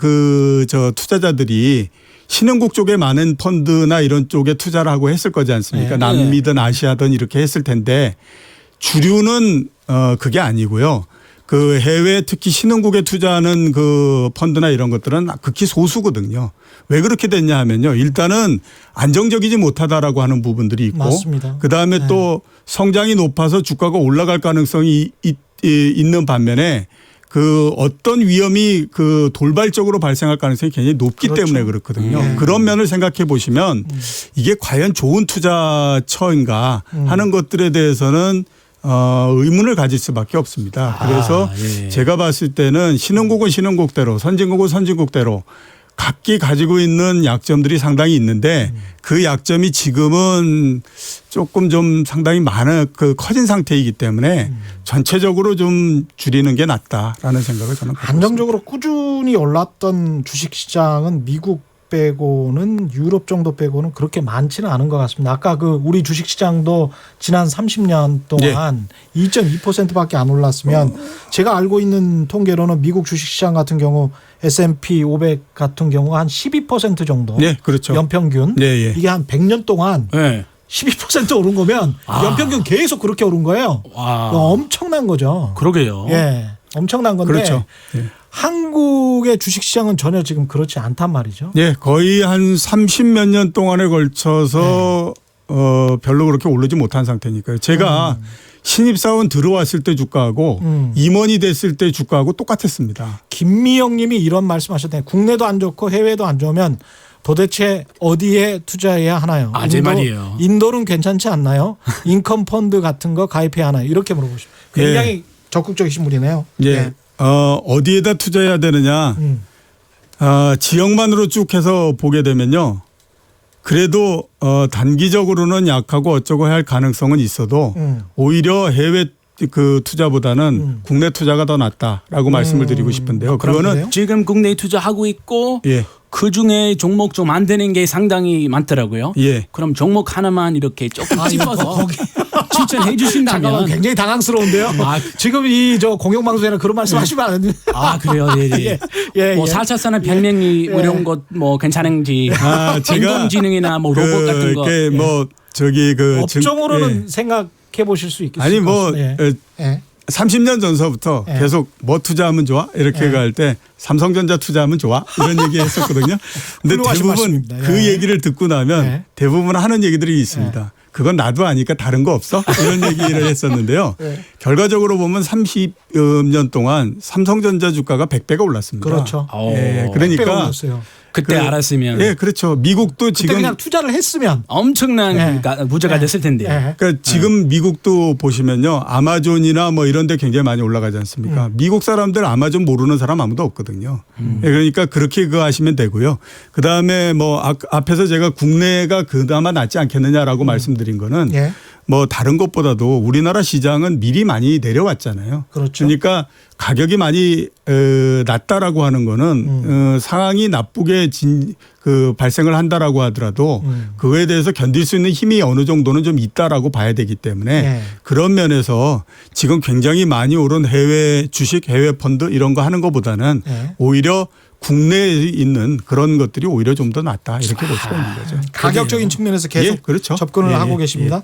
투자자들이 신흥국 쪽에 많은 펀드나 이런 쪽에 투자를 하고 했을 거지 않습니까? 네. 남미든 아시아든 이렇게 했을 텐데 주류는 그게 아니고요. 그 해외 특히 신흥국에 투자하는 그 펀드나 이런 것들은 극히 소수거든요. 왜 그렇게 됐냐 하면요. 일단은 안정적이지 못하다라고 하는 부분들이 있고 맞습니다. 그다음에 또 성장이 높아서 주가가 올라갈 가능성이 있는 반면에 그 어떤 위험이 그 돌발적으로 발생할 가능성이 굉장히 높기 그렇죠. 때문에 그렇거든요. 그런 면을 생각해 보시면 이게 과연 좋은 투자처인가 하는 것들에 대해서는 의문을 가질 수밖에 없습니다. 그래서 제가 봤을 때는 신흥국은 신흥국대로 선진국은 선진국대로 각기 가지고 있는 약점들이 상당히 있는데 그 약점이 지금은 조금 좀 상당히 커진 상태이기 때문에 전체적으로 좀 줄이는 게 낫다라는 생각을 저는 갖고 있습니다. 안정적으로 꾸준히 올랐던 주식시장은 미국 빼고는 유럽 정도 빼고는 그렇게 많지는 않은 것 같습니다. 아까 우리 주식시장도 지난 30년 동안 2.2%밖에 안 올랐으면 제가 알고 있는 통계로는 미국 주식시장 같은 경우 S&P 500 같은 경우 한 12% 정도 네, 그렇죠. 연평균 이게 한 100년 동안 12% 오른 거면 연평균 계속 그렇게 오른 거예요. 엄청난 거죠. 그러게요. 예, 엄청난 건데 그렇죠. 한국의 주식시장은 전혀 지금 그렇지 않단 말이죠. 네, 거의 한 30몇 년 동안에 걸쳐서 별로 그렇게 오르지 못한 상태니까요. 제가 신입사원 들어왔을 때 주가하고 임원이 됐을 때 주가하고 똑같았습니다. 김미영 님이 이런 말씀하셨네요. 국내도 안 좋고 해외도 안 좋으면 도대체 어디에 투자해야 하나요? 제 말이에요. 인도는 괜찮지 않나요? 인컴 펀드 같은 거 가입해야 하나요? 이렇게 물어보시죠. 굉장히 적극적이신 분이네요. 예. 어디에다 투자해야 되느냐. 지역만으로 쭉 해서 보게 되면요. 그래도 단기적으로는 약하고 어쩌고 할 가능성은 있어도 오히려 해외 투자보다는 국내 투자가 더 낫다라고 말씀을 드리고 싶은데요. 그거는 지금 국내에 투자하고 있고 예. 그중에 종목 좀 안 되는 게 상당히 많더라고요. 예. 그럼 종목 하나만 이렇게 조금 찝어서 추천해 주신다면. 잠깐만, 굉장히 당황스러운데요. 지금 저 공영방송에는 그런 말씀하시면 안 됩니다. 그래요. 네. 뭐 4차 산업 혁명이 이런 것 뭐 괜찮은지 인공지능이나 뭐 로봇 같은 거. 업종으로는 생각해 보실 수 있겠습니까? 아니 뭐 30년 전서부터 계속 뭐 투자하면 좋아? 이렇게 갈 때 삼성전자 투자하면 좋아? 이런 얘기 했었거든요. 근데 대부분 그 얘기를 듣고 나면 대부분 하는 얘기들이 있습니다. 그건 나도 아니까 다른 거 없어? 이런 얘기를 했었는데요. 결과적으로 보면 30년 동안 삼성전자 주가가 100배가 올랐습니다. 그렇죠. 그러니까 그때 알았으면. 예, 그렇죠. 미국도 지금 그냥 투자를 했으면 엄청난 부자가 됐을 텐데요. 그러니까 지금 미국도 보시면요. 아마존이나 뭐 이런 데 굉장히 많이 올라가지 않습니까? 미국 사람들 아마존 모르는 사람 아무도 없거든요. 그러니까 그렇게 그거 하시면 되고요. 그다음에 뭐 앞에서 제가 국내가 그나마 낫지 않겠느냐라고 말씀드린 거는 뭐 다른 것보다도 우리나라 시장은 미리 많이 내려왔잖아요. 그렇죠. 그러니까 가격이 많이 낮다라고 하는 거는 상황이 나쁘게 발생을 한다라고 하더라도 그거에 대해서 견딜 수 있는 힘이 어느 정도는 좀 있다라고 봐야 되기 때문에 그런 면에서 지금 굉장히 많이 오른 해외 주식, 해외 펀드 이런 거 하는 것보다는 오히려 국내에 있는 그런 것들이 오히려 좀 더 낫다 이렇게 볼 수가 있는 거죠. 가격적인 측면에서 계속 그렇죠. 접근을 하고 계십니다.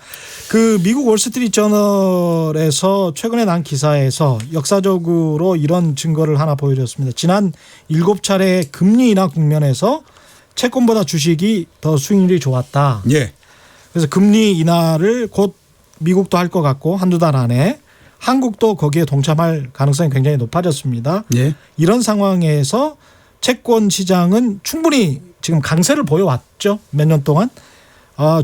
그 미국 월스트리트저널에서 최근에 난 기사에서 역사적으로 이런 증거를 하나 보여줬습니다. 지난 7차례 금리 인하 국면에서 채권보다 주식이 더 수익률이 좋았다. 그래서 금리 인하를 곧 미국도 할 것 같고 한두 달 안에 한국도 거기에 동참할 가능성이 굉장히 높아졌습니다. 이런 상황에서 채권 시장은 충분히 지금 강세를 보여왔죠. 몇 년 동안.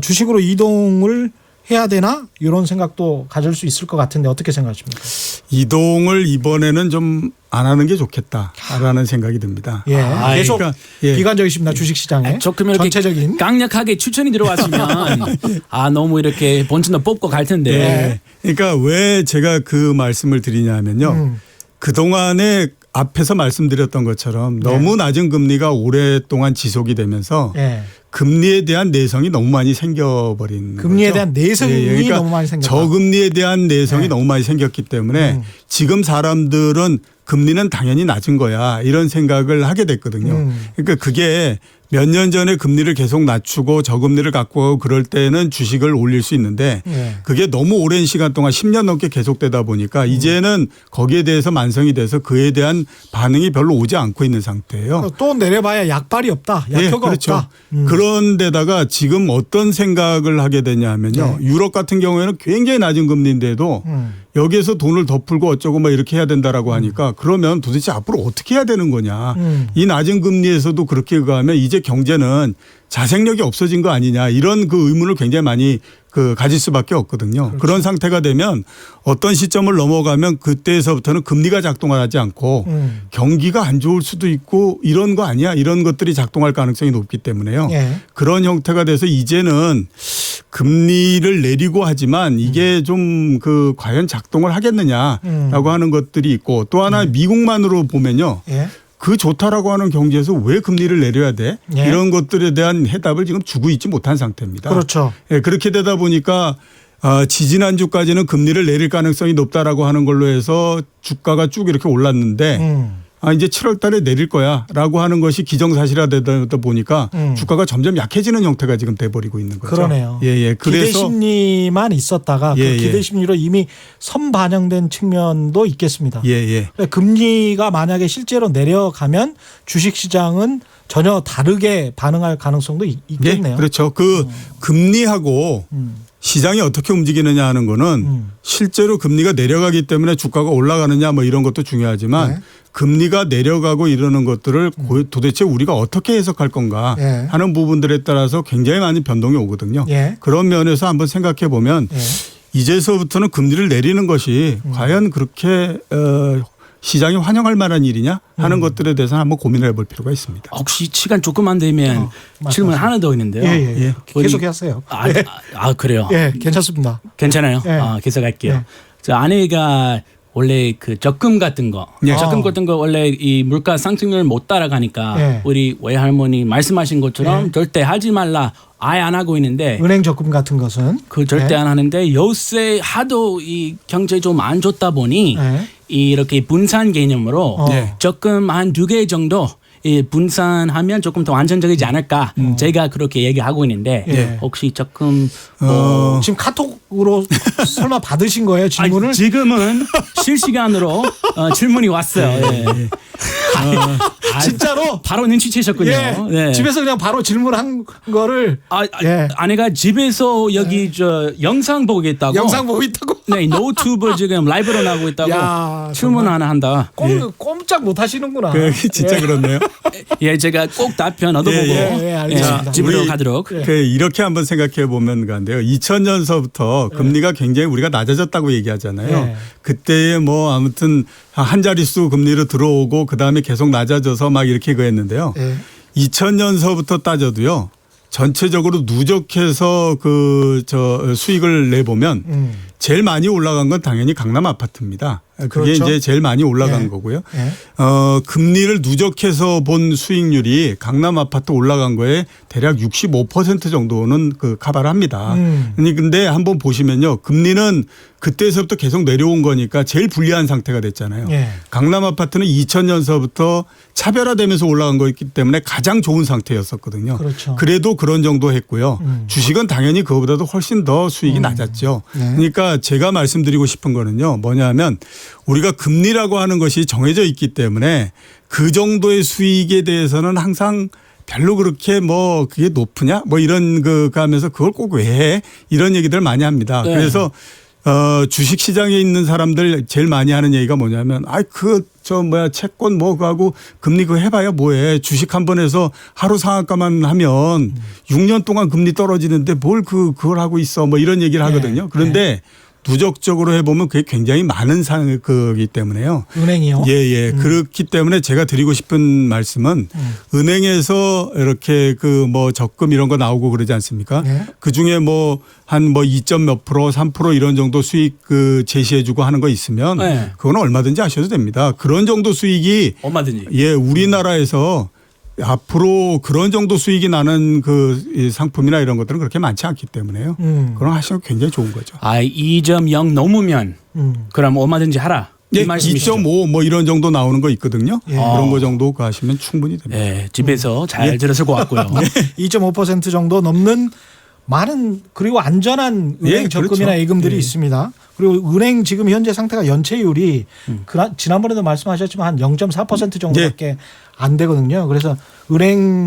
주식으로 이동을 해야 되나? 이런 생각도 가질 수 있을 것 같은데 어떻게 생각하십니까? 이동을 이번에는 좀 안 하는 게 좋겠다라는 생각이 듭니다. 계속 비관적이십니다. 주식시장에. 조금 이렇게 전체적인. 강력하게 추천이 들어왔으면 너무 이렇게 본진도 뽑고 갈 텐데. 그러니까 왜 제가 그 말씀을 드리냐면요. 그동안에 앞에서 말씀드렸던 것처럼 너무 낮은 금리가 오랫동안 지속이 되면서 금리에 대한 내성이 너무 많이 생겨버린 금리에 거죠. 대한 내성이 그러니까 너무 많이 생겼다. 저금리에 대한 내성이 너무 많이 생겼기 때문에 지금 사람들은 금리는 당연히 낮은 거야 이런 생각을 하게 됐거든요. 그러니까 그게 몇 년 전에 금리를 계속 낮추고 저금리를 갖고 가고 그럴 때는 주식을 올릴 수 있는데 그게 너무 오랜 시간 동안 10년 넘게 계속되다 보니까 이제는 거기에 대해서 만성이 돼서 그에 대한 반응이 별로 오지 않고 있는 상태예요. 또 내려봐야 약발이 없다. 약효가 없다. 그런데다가 지금 어떤 생각을 하게 되냐면요. 유럽 같은 경우에는 굉장히 낮은 금리인데도 여기에서 돈을 더 풀고 어쩌고 뭐 이렇게 해야 된다라고 하니까 그러면 도대체 앞으로 어떻게 해야 되는 거냐. 이 낮은 금리에서도 그렇게 가면 이제 경제는 자생력이 없어진 거 아니냐 이런 그 의문을 굉장히 많이 가질 수밖에 없거든요. 그렇죠. 그런 상태가 되면 어떤 시점을 넘어가면 그때에서부터는 금리가 작동하지 않고 경기가 안 좋을 수도 있고 이런 거 아니야? 이런 것들이 작동할 가능성이 높기 때문에요. 예. 그런 형태가 돼서 이제는 금리를 내리고 하지만 이게 좀 과연 작동을 하겠느냐라고 하는 것들이 있고 또 하나 미국만으로 보면요. 예. 그 좋다라고 하는 경제에서 왜 금리를 내려야 돼? 예. 이런 것들에 대한 해답을 지금 주고 있지 못한 상태입니다. 그렇죠. 예, 그렇게 되다 보니까 지지난주까지는 금리를 내릴 가능성이 높다라고 하는 걸로 해서 주가가 쭉 이렇게 올랐는데 이제 7월 달에 내릴 거야라고 하는 것이 기정사실화되다 보니까 주가가 점점 약해지는 형태가 지금 돼버리고 있는 거죠. 그러네요. 예. 그래서 기대심리만 있었다가 예, 그 기대심리로 이미 선반영된 측면도 있겠습니다. 예. 금리가 만약에 실제로 내려가면 주식시장은 전혀 다르게 반응할 가능성도 있겠네요. 예, 그렇죠. 금리하고 시장이 어떻게 움직이느냐 하는 거는 실제로 금리가 내려가기 때문에 주가가 올라가느냐 뭐 이런 것도 중요하지만 네. 금리가 내려가고 이러는 것들을 도대체 우리가 어떻게 해석할 건가 예. 하는 부분들에 따라서 굉장히 많은 변동이 오거든요. 예. 그런 면에서 한번 생각해 보면 예. 이제서부터는 금리를 내리는 것이 과연 그렇게 시장이 환영할 만한 일이냐 하는 것들에 대해서 한번 고민을 해볼 필요가 있습니다. 혹시 시간 조금만 되면 질문 하나 더 있는데요. 예. 우리- 계속하세요. 그래요. 예, 괜찮습니다. 괜찮아요. 예. 계속할게요. 예. 저 아내가 원래 그 적금 같은 거, 예. 적금 같은 거 원래 이 물가 상승률 못 따라가니까 예. 우리 외할머니 말씀하신 것처럼 예. 절대 하지 말라. 아예 안 하고 있는데 은행 적금 같은 것은 그 절대 예. 안 하는데 요새 하도 이 경제 좀 안 좋다 보니 예. 이렇게 분산 개념으로 예. 적금 한 2개 정도 이 분산하면 조금 더 안전적이지 않을까 제가 그렇게 얘기하고 있는데 예. 혹시 적금 지금 카톡으로 설마 받으신 거예요 질문을? 아니, 지금은 실시간으로 질문이 왔어요. 예. 진짜로? 바로 눈치채셨군요. 예. 네. 집에서 그냥 바로 질문한 거를 예. 아내가 집에서 여기 저 영상 보겠다고. 영상 보고 있다고? 네, 노트북 지금 라이브로 나오고 있다고. 야, 질문 하나 한다. 꼼짝 못 하시는구나. 진짜 그렇네요. 예, 제가 꼭 답변 얻어보고 예, 알겠습니다. 집으로 우리- 가도록. 이렇게 한번 생각해 보면 간데요. 2000년서부터 금리가 굉장히 우리가 낮아졌다고 얘기하잖아요. 예. 그때에 뭐 아무튼 한 자릿수 금리로 들어오고 그다음에 계속 낮아져서 막 이렇게 그랬는데요. 예. 2000년서부터 따져도요. 전체적으로 누적해서 수익을 내보면 제일 많이 올라간 건 당연히 강남 아파트입니다. 그게 그렇죠. 이제 제일 많이 올라간 예. 거고요. 예. 금리를 누적해서 본 수익률이 강남 아파트 올라간 거에 대략 65% 정도는 커버를 합니다. 근데 한번 보시면요. 금리는 그때서부터 계속 내려온 거니까 제일 불리한 상태가 됐잖아요. 예. 강남 아파트는 2000년서부터 차별화되면서 올라간 거였기 때문에 가장 좋은 상태였었거든요. 그렇죠. 그래도 그런 정도 했고요. 주식은 당연히 그거보다도 훨씬 더 수익이 낮았죠. 네. 그러니까 제가 말씀드리고 싶은 거는요. 뭐냐면 우리가 금리라고 하는 것이 정해져 있기 때문에 그 정도의 수익에 대해서는 항상 별로 그렇게 뭐 그게 높으냐 뭐 이런 하면서 그걸 꼭 왜 해? 이런 얘기들 많이 합니다. 네. 그래서 주식 시장에 있는 사람들 제일 많이 하는 얘기가 뭐냐면 채권 뭐 그하고 금리 그거 해봐야 뭐해. 주식 한 번 해서 하루 상한가만 하면 6년 동안 금리 떨어지는데 뭘 그걸 하고 있어 뭐 이런 얘기를 하거든요. 그런데 누적적으로 해보면 그게 굉장히 많은 거기 때문에요. 은행이요? 예. 그렇기 때문에 제가 드리고 싶은 말씀은 은행에서 이렇게 적금 이런 거 나오고 그러지 않습니까? 예. 그 중에 한 2점 몇 프로, 3% 이런 정도 수익 제시해주고 하는 거 있으면 네. 그거는 얼마든지 하셔도 됩니다. 그런 정도 수익이 얼마든지. 우리나라에서 앞으로 그런 정도 수익이 나는 이 상품이나 이런 것들은 그렇게 많지 않기 때문에요. 그럼 하시면 굉장히 좋은 거죠. 2.0 넘으면 그럼 얼마든지 하라. 이 예, 말씀이시죠? 2.5 뭐 이런 정도 나오는 거 있거든요. 예. 그런 거 정도 하시면 충분히 됩니다. 예, 집에서 잘 들었을 것 같고요. 2.5% 정도 넘는 많은 그리고 안전한 은행 예, 적금이나 그렇죠. 예금들이 예. 있습니다. 그리고 은행 지금 현재 상태가 연체율이 지난번에도 말씀하셨지만 한 0.4% 정도밖에 안 되거든요. 그래서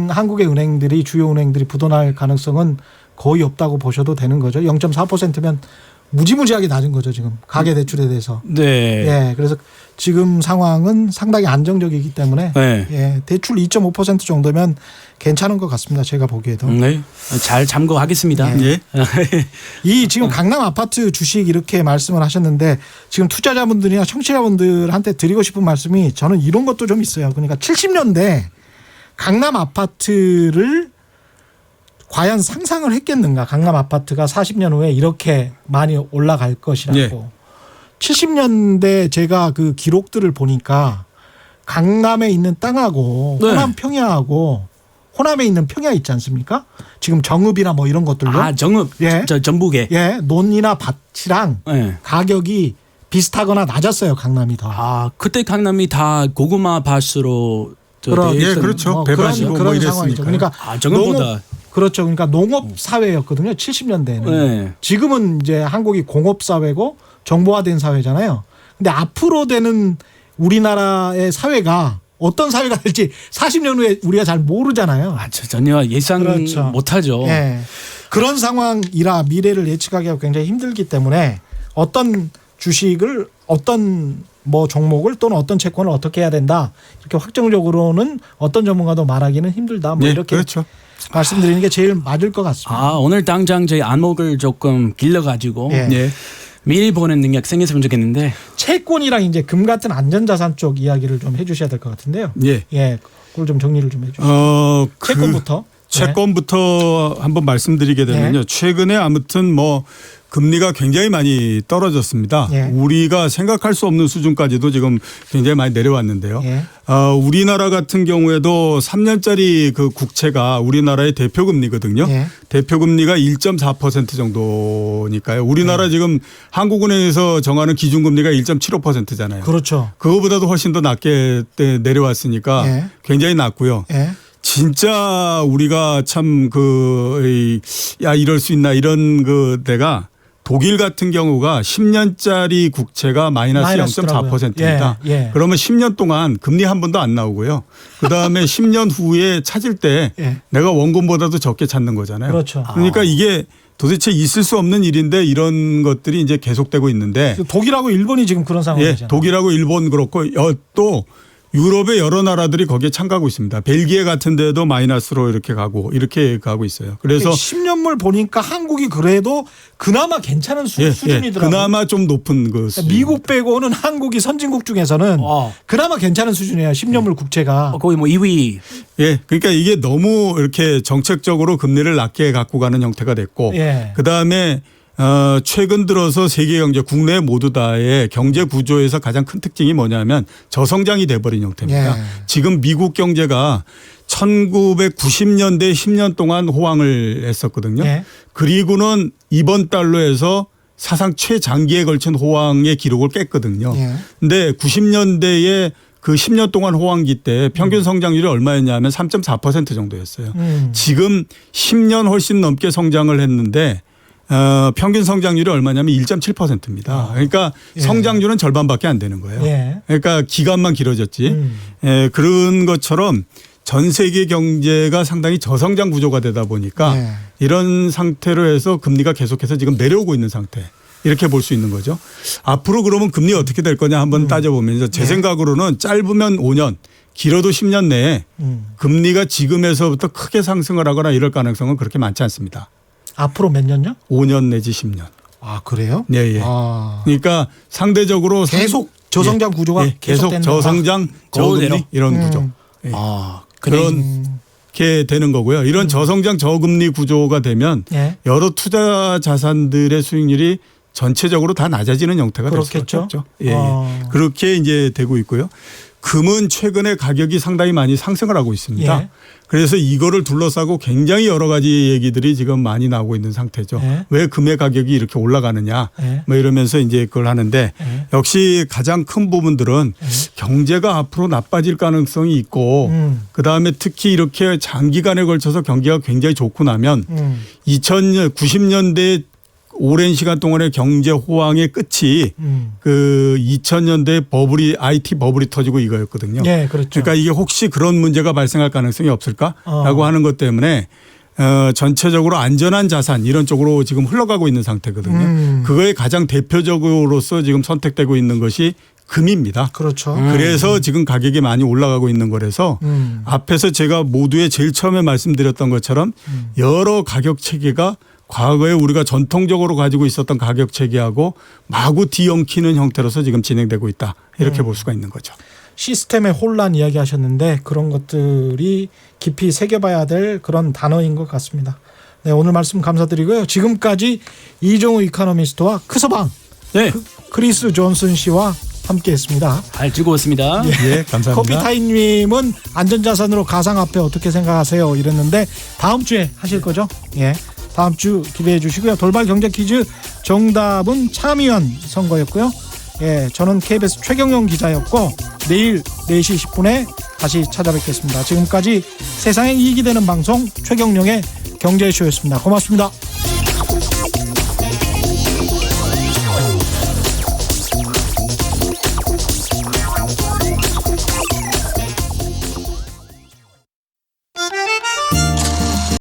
한국의 은행들이 주요 은행들이 부도날 가능성은 거의 없다고 보셔도 되는 거죠. 0.4%면 무지무지하게 낮은 거죠 지금 가계 대출에 대해서. 네. 예, 그래서 지금 상황은 상당히 안정적이기 때문에 네. 예, 대출 2.5% 정도면 괜찮은 것 같습니다. 제가 보기에도. 네. 잘 참고하겠습니다. 예. 이 지금 강남 아파트 주식 이렇게 말씀을 하셨는데 지금 투자자분들이나 청취자분들한테 드리고 싶은 말씀이 저는 이런 것도 좀 있어요. 그러니까 70년대 강남 아파트를 과연 상상을 했겠는가? 강남 아파트가 40년 후에 이렇게 많이 올라갈 것이라고. 예. 70년대 제가 그 기록들을 보니까 강남에 있는 땅하고 네. 호남 평야하고 호남에 있는 평야 있지 않습니까? 지금 정읍이나 뭐 이런 것들도 아 정읍. 예. 저 전북에. 예, 논이나 밭이랑 네. 가격이 비슷하거나 낮았어요. 강남이 더. 아 그때 강남이 다 고구마 밭으로 예, 그렇죠. 배밭이고 뭐 상황이죠. 이랬으니까요. 그러니까 아 정읍보다. 그렇죠. 그러니까 농업 사회였거든요. 70년대에는. 네. 지금은 이제 한국이 공업 사회고 정보화된 사회잖아요. 근데 앞으로 되는 우리나라의 사회가 어떤 사회가 될지 40년 후에 우리가 잘 모르잖아요. 아 전혀 예상 그렇죠. 못하죠. 예. 그런 상황이라 미래를 예측하기가 굉장히 힘들기 때문에 어떤 주식을 어떤 뭐 종목을 또는 어떤 채권을 어떻게 해야 된다 이렇게 확정적으로는 어떤 전문가도 말하기는 힘들다 뭐 예, 이렇게 그렇죠. 말씀드리는 게 제일 맞을 것 같습니다. 아 오늘 당장 제 안목을 조금 길러가지고 예. 예. 미리 보는 능력 생겼으면 좋겠는데. 채권이랑 이제 금 같은 안전자산 쪽 이야기를 좀 해주셔야 될 것 같은데요. 예. 예, 그걸 좀 정리를 좀 해주시죠. 채권부터. 채권부터 한번 말씀드리게 되면요. 네. 최근에 아무튼 뭐 금리가 굉장히 많이 떨어졌습니다. 예. 우리가 생각할 수 없는 수준까지도 지금 굉장히 많이 내려왔는데요. 예. 우리나라 같은 경우에도 3년짜리 그 국채가 우리나라의 대표 금리거든요. 예. 대표 금리가 1.4% 정도니까요. 우리나라 지금 한국은행에서 정하는 기준 금리가 1.75%잖아요. 그렇죠. 그거보다도 훨씬 더 낮게 내려왔으니까 예. 굉장히 낮고요. 예. 진짜 우리가 참 야 이럴 수 있나 이런 그 데가 독일 같은 경우가 10년짜리 국채가 마이너스 0.4%입니다. 예, 예. 그러면 10년 동안 금리 한 번도 안 나오고요. 그다음에 10년 후에 찾을 때 예. 내가 원금보다도 적게 찾는 거잖아요. 그렇죠. 그러니까 이게 도대체 있을 수 없는 일인데 이런 것들이 이제 계속되고 있는데 독일하고 일본이 지금 그런 예, 상황이잖아요. 독일하고 일본 그렇고 또 유럽의 여러 나라들이 거기에 참가하고 있습니다. 벨기에 같은 데도 마이너스로 이렇게 가고 있어요. 그래서 10년물 보니까 한국이 그래도 그나마 괜찮은 수준이더라고요. 그나마 좀 높은 그 그러니까 미국 빼고는 한국이 선진국 중에서는 그나마 괜찮은 수준이에요. 10년물 국채가. 거의 뭐 2위. 예, 그러니까 이게 너무 이렇게 정책적으로 금리를 낮게 갖고 가는 형태가 됐고, 예. 그 다음에 최근 들어서 세계 경제 국내 모두 다의 경제 구조에서 가장 큰 특징이 뭐냐면 저성장이 돼버린 형태입니다. 예. 지금 미국 경제가 1990년대 10년 동안 호황을 했었거든요. 예. 그리고는 이번 달로 해서 사상 최장기에 걸친 호황의 기록을 깼거든요. 예. 근데 90년대에 그 10년 동안 호황기 때 평균 성장률이 얼마였냐면 3.4% 정도였어요. 지금 10년 훨씬 넘게 성장을 했는데 평균 성장률이 얼마냐면 1.7%입니다. 그러니까 예. 성장률은 절반밖에 안 되는 거예요. 예. 그러니까 기간만 길어졌지. 그런 것처럼 전 세계 경제가 상당히 저성장 구조가 되다 보니까 예. 이런 상태로 해서 금리가 계속해서 지금 내려오고 있는 상태. 이렇게 볼 수 있는 거죠. 앞으로 그러면 금리 어떻게 될 거냐 한번 따져보면서 제 예. 생각으로는 짧으면 5년, 길어도 10년 내에 금리가 지금에서부터 크게 상승을 하거나 이럴 가능성은 그렇게 많지 않습니다. 앞으로 몇 년요? 5년 내지 10년. 아 그래요? 예, 예. 아. 그러니까 상대적으로 계속 저성장 구조가 계속 계속된다. 저성장, 저금리 그대로. 이런 구조. 예. 그렇게 되는 거고요. 이런 저성장, 저금리 구조가 되면 예. 여러 투자 자산들의 수익률이 전체적으로 다 낮아지는 형태가 될 수밖에 그렇겠죠. 없죠. 예, 예. 그렇게 이제 되고 있고요. 금은 최근에 가격이 상당히 많이 상승을 하고 있습니다. 예. 그래서 이거를 둘러싸고 굉장히 여러 가지 얘기들이 지금 많이 나오고 있는 상태죠. 예. 왜 금의 가격이 이렇게 올라가느냐 예. 뭐 이러면서 이제 그걸 하는데 예. 역시 가장 큰 부분들은 경제가 앞으로 나빠질 가능성이 있고 그다음에 특히 이렇게 장기간에 걸쳐서 경기가 굉장히 좋고 나면 90년대 오랜 시간 동안의 경제 호황의 끝이 그 2000년대 버블이 IT 버블이 터지고 이거였거든요. 예, 그렇죠. 그러니까 이게 혹시 그런 문제가 발생할 가능성이 없을까라고 하는 것 때문에 전체적으로 안전한 자산 이런 쪽으로 지금 흘러가고 있는 상태거든요. 그거의 가장 대표적으로서 지금 선택되고 있는 것이 금입니다. 그렇죠. 그래서 지금 가격이 많이 올라가고 있는 거라서 앞에서 제가 모두에 제일 처음에 말씀드렸던 것처럼 여러 가격 체계가 과거에 우리가 전통적으로 가지고 있었던 가격 체계하고 마구 뒤엉키는 형태로서 지금 진행되고 있다. 이렇게 볼 수가 있는 거죠. 시스템의 혼란 이야기하셨는데 그런 것들이 깊이 새겨봐야 될 그런 단어인 것 같습니다. 네, 오늘 말씀 감사드리고요. 지금까지 이종우 이코노미스트와 크서방 네. 크리스 존슨 씨와 함께했습니다. 잘 즐거웠습니다. 예, 감사합니다. 커피타임님은 안전자산으로 가상화폐 어떻게 생각하세요? 이랬는데 다음 주에 하실 거죠? 예, 다음 주 기대해 주시고요. 돌발 경제 퀴즈 정답은 참의원 선거였고요. 예, 저는 KBS 최경영 기자였고 내일 4시 10분에 다시 찾아뵙겠습니다. 지금까지 세상에 이익이 되는 방송 최경영의 경제쇼였습니다. 고맙습니다.